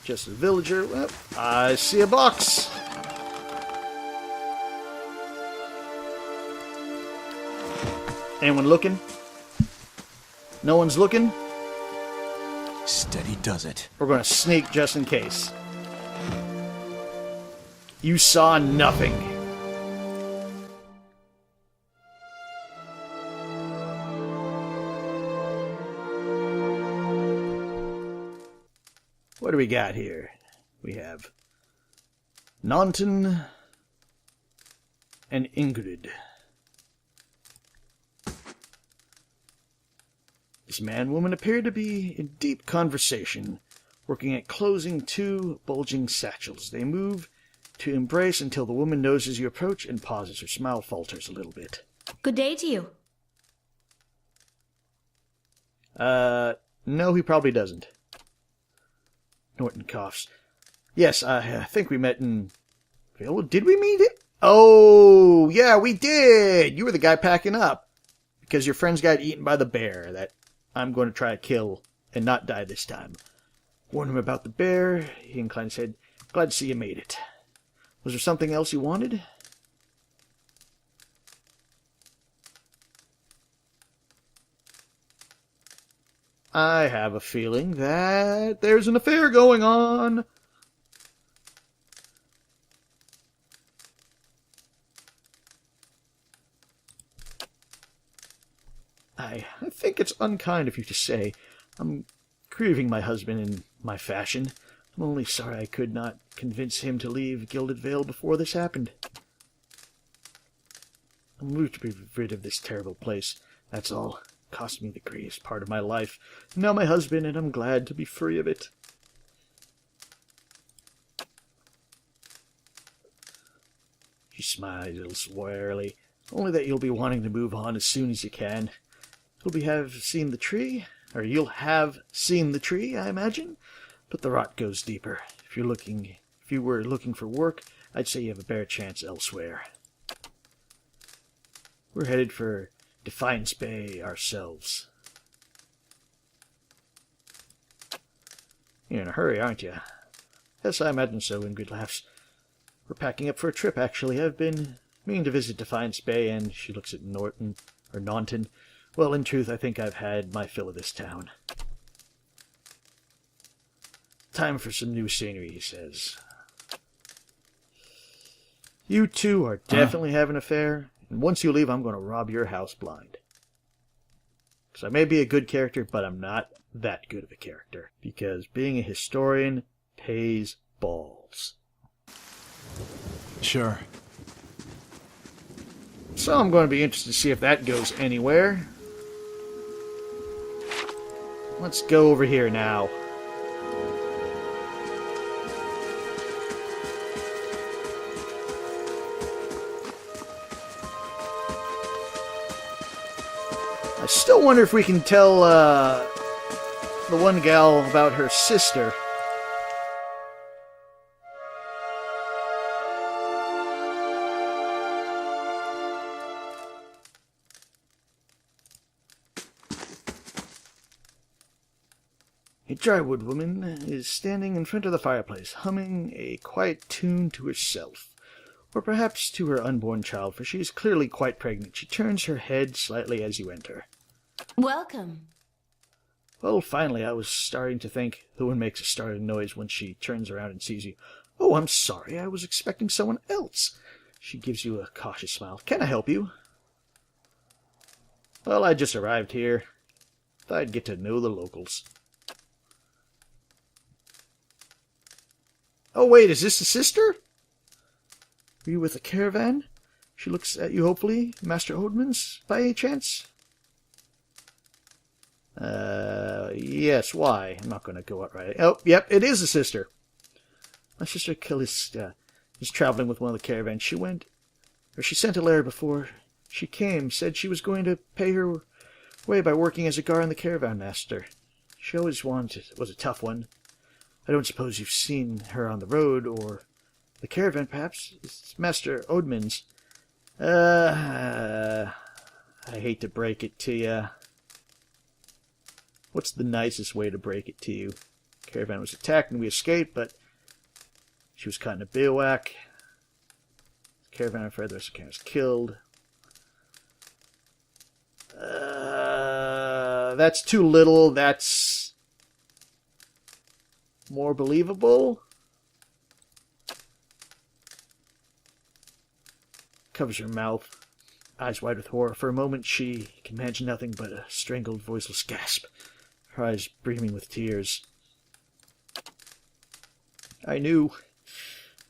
Just a villager. Well, I see a box. Anyone looking? No one's looking? Steady does it. We're going to sneak just in case. You saw nothing. What do we got here? We have Nanton and Ingrid. This man and woman appear to be in deep conversation, working at closing two bulging satchels. They move to embrace until the woman notices you approach and pauses. Her smile falters a little bit. Good day to you. No, he probably doesn't. Norton coughs. Yes, I think we met in Vale. Did we meet it? Oh, yeah, we did! You were the guy packing up. Because your friends got eaten by the bear that I'm going to try to kill and not die this time. Warned him about the bear. He inclined his head. Glad to see you made it. Was there something else you wanted? I have a feeling that there's an affair going on. I think it's unkind of you to say. I'm grieving my husband in my fashion. I'm only sorry I could not convince him to leave Gilded Vale before this happened. I'm moved to be rid of this terrible place. That's all. It cost me the greatest part of my life. Now my husband, and I'm glad to be free of it. She smiles wearily. Only that you'll be wanting to move on as soon as you can. You'll have seen the tree, I imagine. But the rot goes deeper. If you were looking for work, I'd say you have a better chance elsewhere. We're headed for Defiance Bay ourselves. You're in a hurry, aren't you? Yes, I imagine so, Ingrid laughs. We're packing up for a trip, actually. I've been meaning to visit Defiance Bay, and she looks at Nanton. Well, in truth, I think I've had my fill of this town. Time for some new scenery, he says. You two are definitely having an affair, and once you leave, I'm going to rob your house blind. Because I may be a good character, but I'm not that good of a character. Because being a historian pays balls. Sure. So I'm going to be interested to see if that goes anywhere. Let's go over here now. I still wonder if we can tell the one gal about her sister. A drywood woman is standing in front of the fireplace, humming a quiet tune to herself. Or perhaps to her unborn child, for she is clearly quite pregnant. She turns her head slightly as you enter. Welcome. Well, finally, I was starting to think the one makes a startling noise when she turns around and sees you. Oh, I'm sorry. I was expecting someone else. She gives you a cautious smile. Can I help you? Well, I just arrived here. Thought I'd get to know the locals. Oh, wait, is this the sister? Are you with a caravan? She looks at you hopefully. Master Odman's, by any chance? Yes, why? I'm not going to go out right. Oh, yep, it is a sister. My sister Callista is traveling with one of the caravans. She sent a letter before she came, said she was going to pay her way by working as a guard on the caravan master. She always was a tough one. I don't suppose you've seen her on the road, or the caravan, perhaps? It's Master Odman's. I hate to break it to you. What's the nicest way to break it to you? The caravan was attacked and we escaped, but she was caught in a bivouac. The caravan, I'm afraid the rest of the caravan was killed. That's too little. That's more believable. Covers her mouth, eyes wide with horror. For a moment she can imagine nothing but a strangled, voiceless gasp, her eyes brimming with tears. I knew.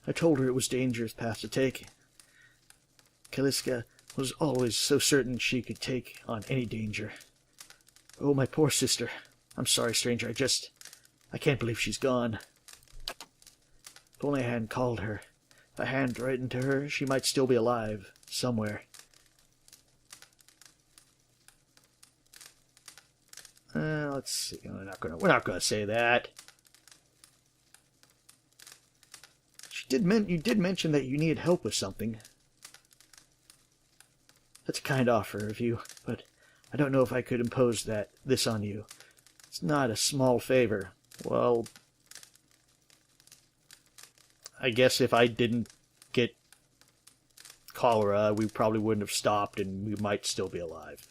I told her it was a dangerous path to take. Callista was always so certain she could take on any danger. Oh, my poor sister. I'm sorry, stranger. I can't believe she's gone. If only I hadn't called her. If I hadn't written to her, she might still be alive, somewhere. Let's see. We're not gonna say that. You did mention that you needed help with something. That's a kind offer of you, but I don't know if I could impose this on you. It's not a small favor. Well, I guess if I didn't get cholera, we probably wouldn't have stopped and we might still be alive.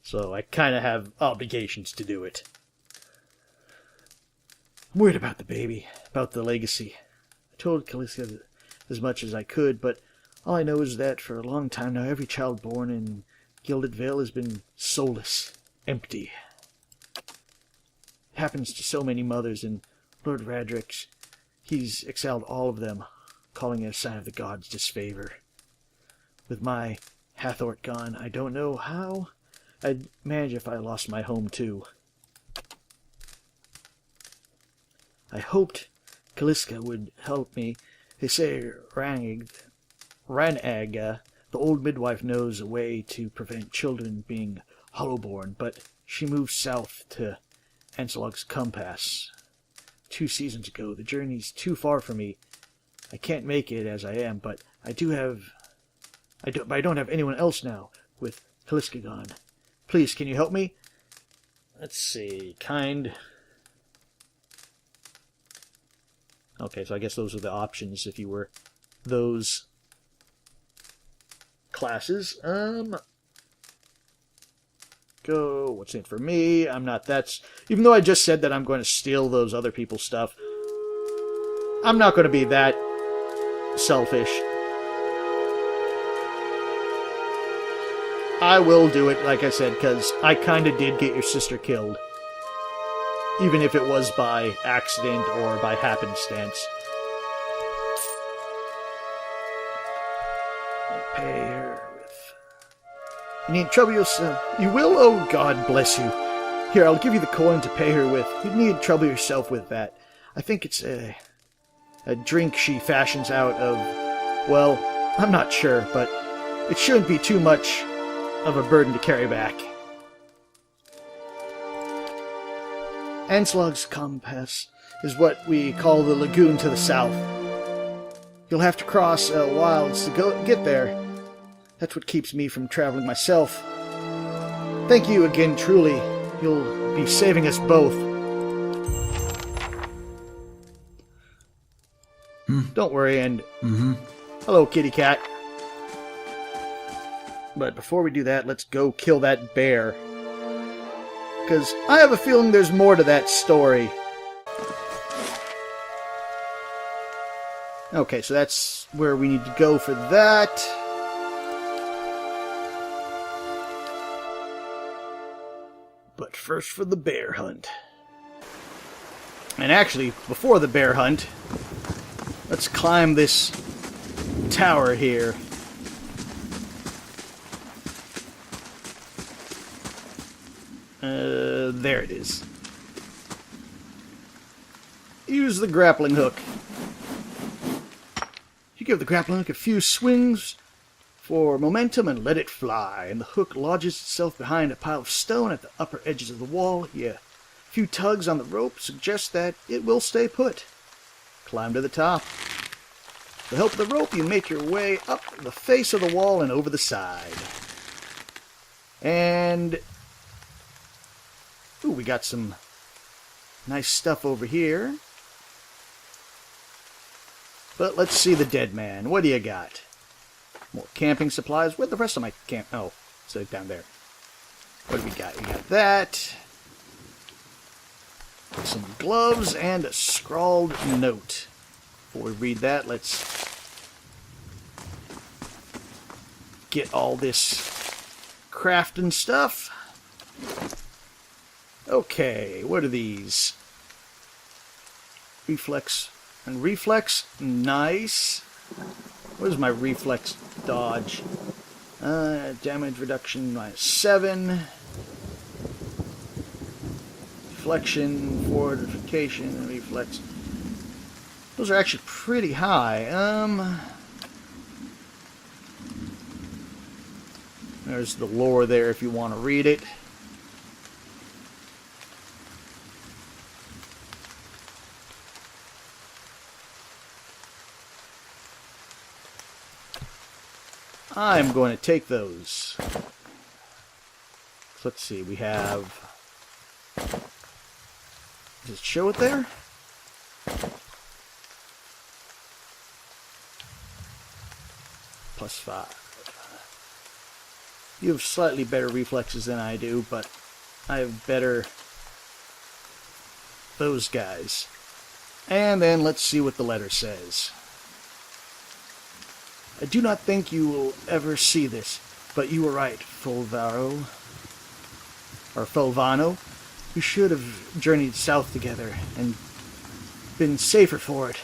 So I kind of have obligations to do it. I'm worried about the baby, about the legacy. I told Callista as much as I could, but all I know is that for a long time now, every child born in Gilded Vale has been soulless, empty. It happens to so many mothers, and Lord Radric's, he's exiled all of them, calling it a sign of the gods' disfavor. With my Hathort gone, I don't know how I'd manage if I lost my home too. I hoped Callista would help me. They say Ranag, the old midwife, knows a way to prevent children being hollowborn, but she moved south to Anslog's Compass 2 seasons ago. The journey's too far for me. I can't make it as I am, but I don't have anyone else now with Callista gone. Please, can you help me? Let's see. Kind. Okay, so I guess those are the options if you were those classes. Go. What's in for me? I'm not that... Even though I just said that I'm going to steal those other people's stuff, I'm not going to be that selfish. I will do it, like I said, because I kind of did get your sister killed. Even if it was by accident or by happenstance. I'll pay her with... You need trouble yourself. You will? Oh, God bless you. Here, I'll give you the coin to pay her with. You need trouble yourself with that. I think it's a drink she fashions out of... Well, I'm not sure, but it shouldn't be too much of a burden to carry back. Anslog's Compass is what we call the lagoon to the south. You'll have to cross wilds to get there. That's what keeps me from traveling myself. Thank you again, truly. You'll be saving us both. Don't worry, and... Hello, kitty cat. But before we do that, let's go kill that bear. because I have a feeling there's more to that story. Okay, so that's where we need to go for that. But first for the bear hunt. And actually, before the bear hunt, let's climb this tower here. There it is. Use the grappling hook. You give the grappling hook a few swings for momentum and let it fly, and the hook lodges itself behind a pile of stone at the upper edges of the wall. Yeah. A few tugs on the rope suggest that it will stay put. Climb to the top. With the help of the rope, you make your way up the face of the wall and over the side. And ooh, we got some nice stuff over here. But let's see the dead man. What do you got? More camping supplies. Where'd the rest of my camp... Oh, it's down there. What do we got? We got that. Some gloves and a scrawled note. Before we read that, let's get all this crafting stuff. Okay, what are these? Reflex and reflex. Nice. What is my reflex dodge? Damage reduction -7. Deflection, fortification, reflex. Those are actually pretty high. There's the lore there if you want to read it. I'm going to take those. Let's see, we have... Does it show it there? +5. You have slightly better reflexes than I do, but I have better... those guys. And then let's see what the letter says. I do not think you will ever see this, but you were right, Fulvaro. Or Fulvano. We should have journeyed south together and been safer for it.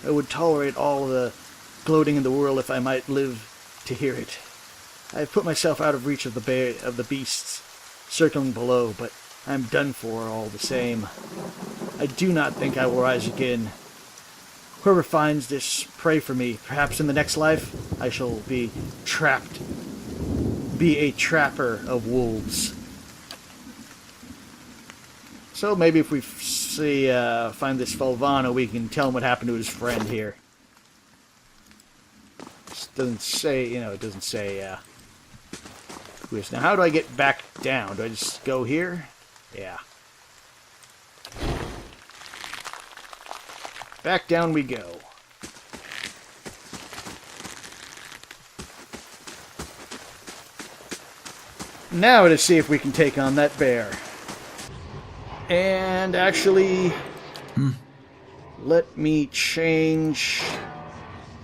I would tolerate all the gloating in the world if I might live to hear it. I have put myself out of reach of the beasts circling below, but I am done for all the same. I do not think I will rise again. Whoever finds this, pray for me. Perhaps in the next life, I shall be a trapper of wolves. So maybe if we find this Fulvano, we can tell him what happened to his friend here. It doesn't say, it doesn't say who is. Now, how do I get back down? Do I just go here? Yeah. Back down we go. Now to see if we can take on that bear. And actually, let me change,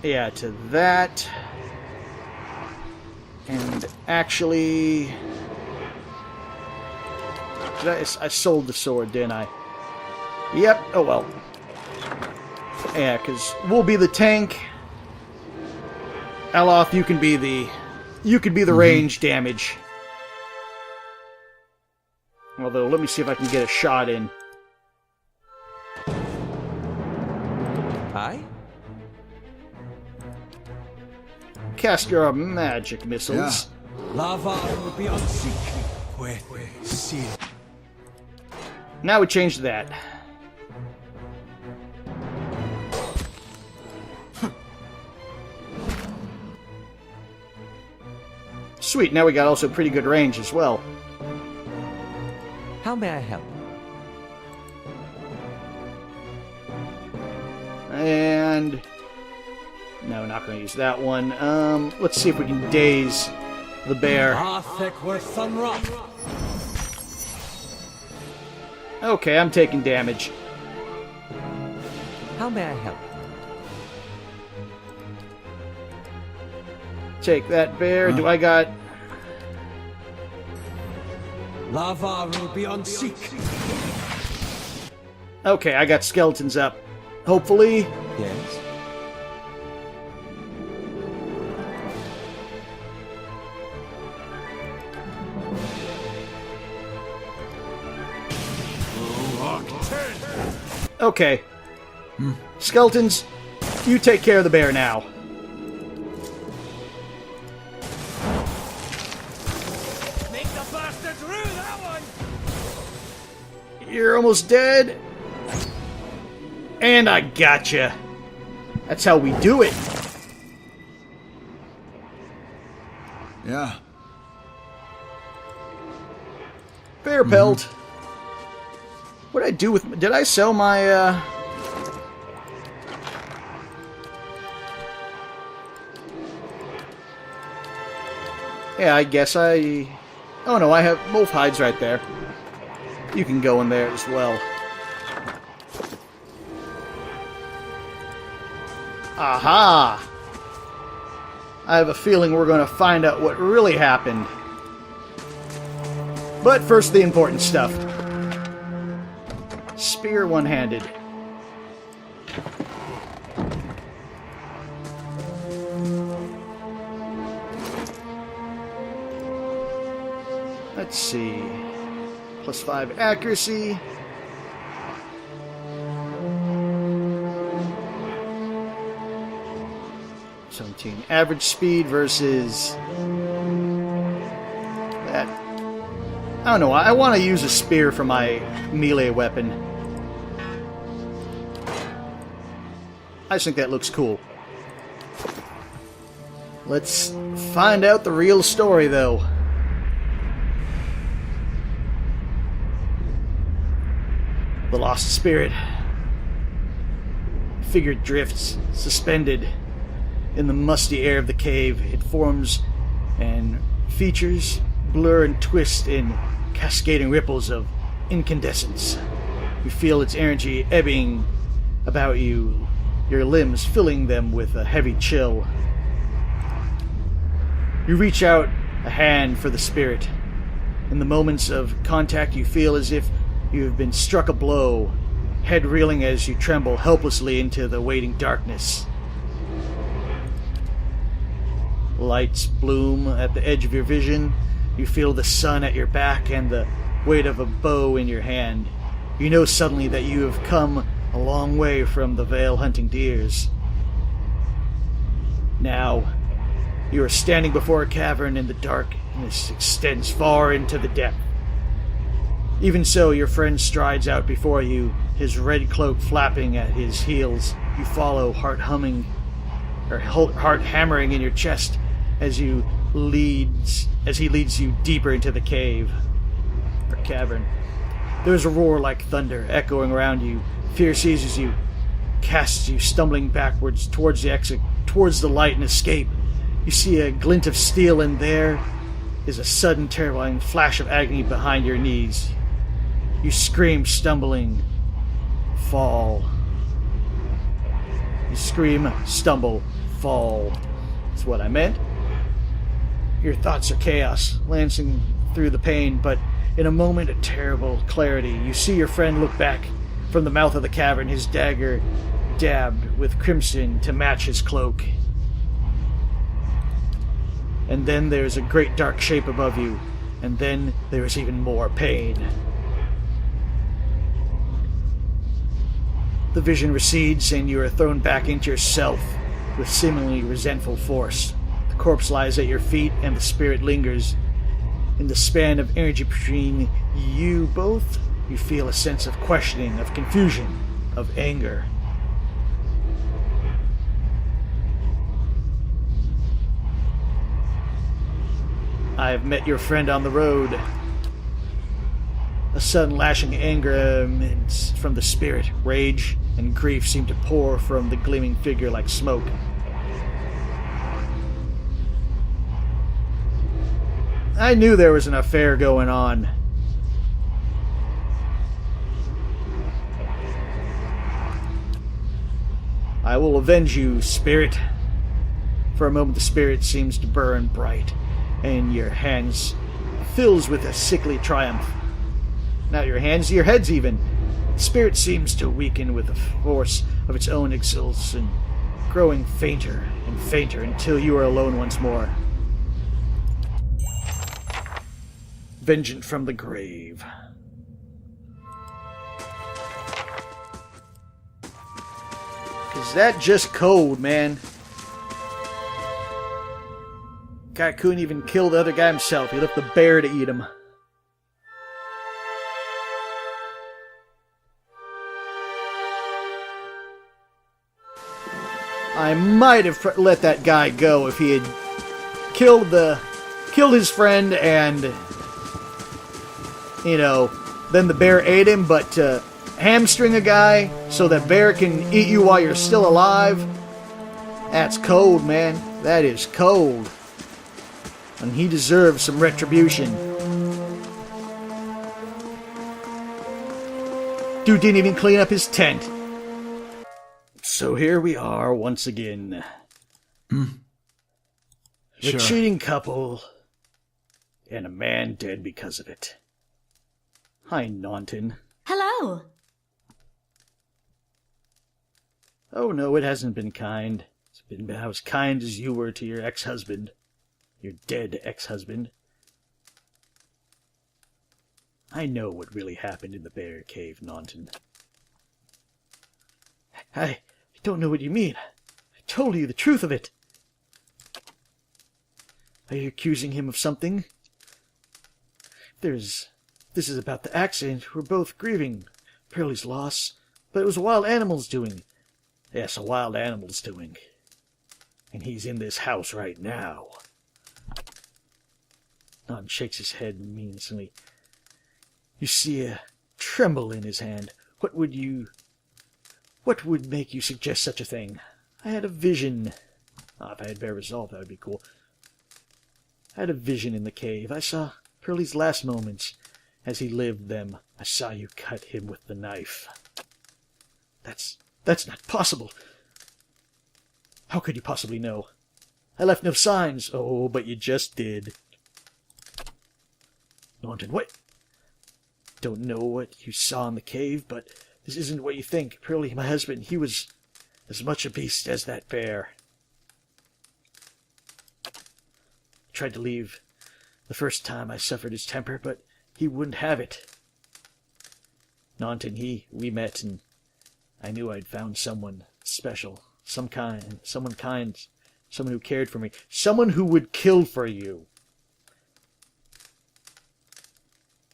to that. And actually, I sold the sword, didn't I? Yep. Oh well. Yeah, because we'll be the tank. Aloth, you can be the range damage. Although, let me see if I can get a shot in. Aye? Cast your magic missiles. Lava beyond seek. Now we change that. Sweet, now we got also pretty good range as well. How may I help? And... no, not going to use that one. Let's see if we can daze the bear. Okay, I'm taking damage. How may I help? Take that, bear. Do I got... Lava will be on seek. Okay, I got skeletons up. Hopefully. Yes. Okay. Skeletons, you take care of the bear now. Make the bastards rue that one. You're almost dead. And I gotcha. That's how we do it. Yeah. Bear pelt. What did I do with... Did I sell my, Yeah, I guess I... Oh no, I have wolf hides right there. You can go in there as well. Aha! I have a feeling we're going to find out what really happened. But first, the important stuff. Spear one-handed. Let's see. +5 accuracy. +17 average speed versus that. I don't know. I want to use a spear for my melee weapon. I just think that looks cool. Let's find out the real story, though. The lost spirit. Figure drifts, suspended in the musty air of the cave. It forms and features blur and twist in cascading ripples of incandescence. You feel its energy ebbing about you, your limbs filling them with a heavy chill. You reach out a hand for the spirit. In the moments of contact, you feel as if you have been struck a blow, head reeling as you tremble helplessly into the waiting darkness. Lights bloom at the edge of your vision. You feel the sun at your back and the weight of a bow in your hand. You know suddenly that you have come a long way from the Vale hunting deers. Now, you are standing before a cavern in the dark, and this extends far into the depth. Even so, your friend strides out before you, his red cloak flapping at his heels. You follow, heart hammering in your chest as he leads you deeper into the cave or cavern. There is a roar like thunder echoing around you. Fear seizes you, casts you stumbling backwards towards the exit, towards the light and escape. You see a glint of steel, and there is a sudden, terrifying flash of agony behind your knees. You scream, stumbling, fall. You scream, stumble, fall. That's what I meant. Your thoughts are chaos, lancing through the pain, but in a moment of terrible clarity, you see your friend look back from the mouth of the cavern, his dagger dabbed with crimson to match his cloak. And then there's a great dark shape above you, and then there is even more pain. The vision recedes, and you are thrown back into yourself with seemingly resentful force. The corpse lies at your feet, and the spirit lingers. In the span of energy between you both, you feel a sense of questioning, of confusion, of anger. I have met your friend on the road. A sudden lashing anger emanates from the spirit. Rage and grief seem to pour from the gleaming figure like smoke. I knew there was an affair going on. I will avenge you, spirit. For a moment the spirit seems to burn bright, and your hands fills with a sickly triumph. Not your hands, your heads even. The spirit seems to weaken with the force of its own exultation, growing fainter and fainter until you are alone once more. Vengeance from the grave. Is that just cold, man? Guy couldn't even kill the other guy himself. He left the bear to eat him. I might have let that guy go if he had killed his friend and, you know, then the bear ate him, but to hamstring a guy so that bear can eat you while you're still alive, that's cold, man. That is cold. And he deserves some retribution. Dude didn't even clean up his tent. So here we are once again. The Sure. cheating couple. And a man dead because of it. Hi, Naunton. Hello. Oh no, it hasn't been kind. It's been about as kind as you were to your ex-husband. Your dead ex-husband. I know what really happened in the bear cave, Naunton. I don't know what you mean. I told you the truth of it. Are you accusing him of something? This is about the accident. We're both grieving Pearlie's loss, but it was a wild animal's doing. Yes, a wild animal's doing. And he's in this house right now. Naunton shakes his head meaningly. You see a tremble in his hand. What would make you suggest such a thing? I had a vision. If I had bear resolve, that would be cool. I had a vision in the cave. I saw Pearlie's last moments. As he lived them, I saw you cut him with the knife. That's not possible. How could you possibly know? I left no signs. Oh, but you just did. Naunton, what? Don't know what you saw in the cave, but this isn't what you think. Pearlie, my husband, he was as much a beast as that bear. I tried to leave the first time I suffered his temper, but he wouldn't have it. Naunton, we met, and I knew I'd found someone special, someone who cared for me, someone who would kill for you.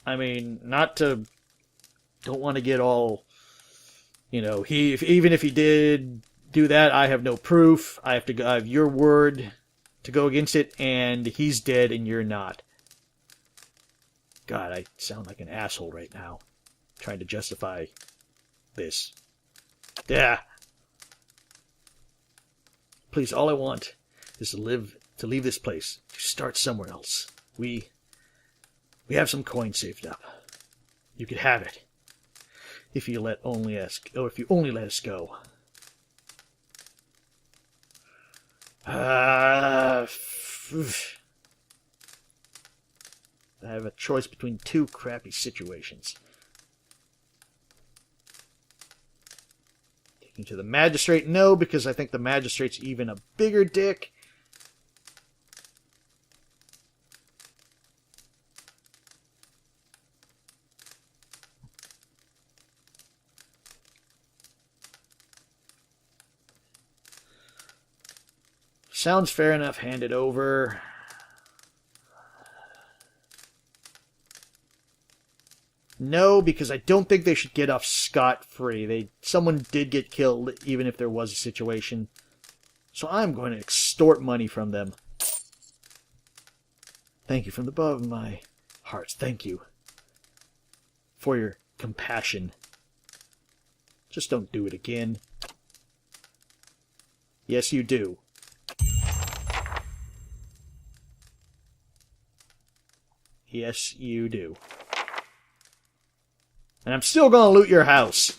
I mean, don't want to get all, even if he did do that, I have no proof. I have your word to go against it, and he's dead and you're not. God, I sound like an asshole right now, trying to justify this. Yeah. Please, all I want is to leave this place, to start somewhere else. We have some coin saved up. You could have it if you only let us go. I have a choice between two crappy situations. Taking to the magistrate? No, because I think the magistrate's even a bigger dick. Sounds fair enough. Hand it over. No, because I don't think they should get off scot-free. Someone did get killed, even if there was a situation. So I'm going to extort money from them. Thank you from the bottom of my heart. Thank you for your compassion. Just don't do it again. Yes, you do. Yes, you do. And I'm still gonna loot your house.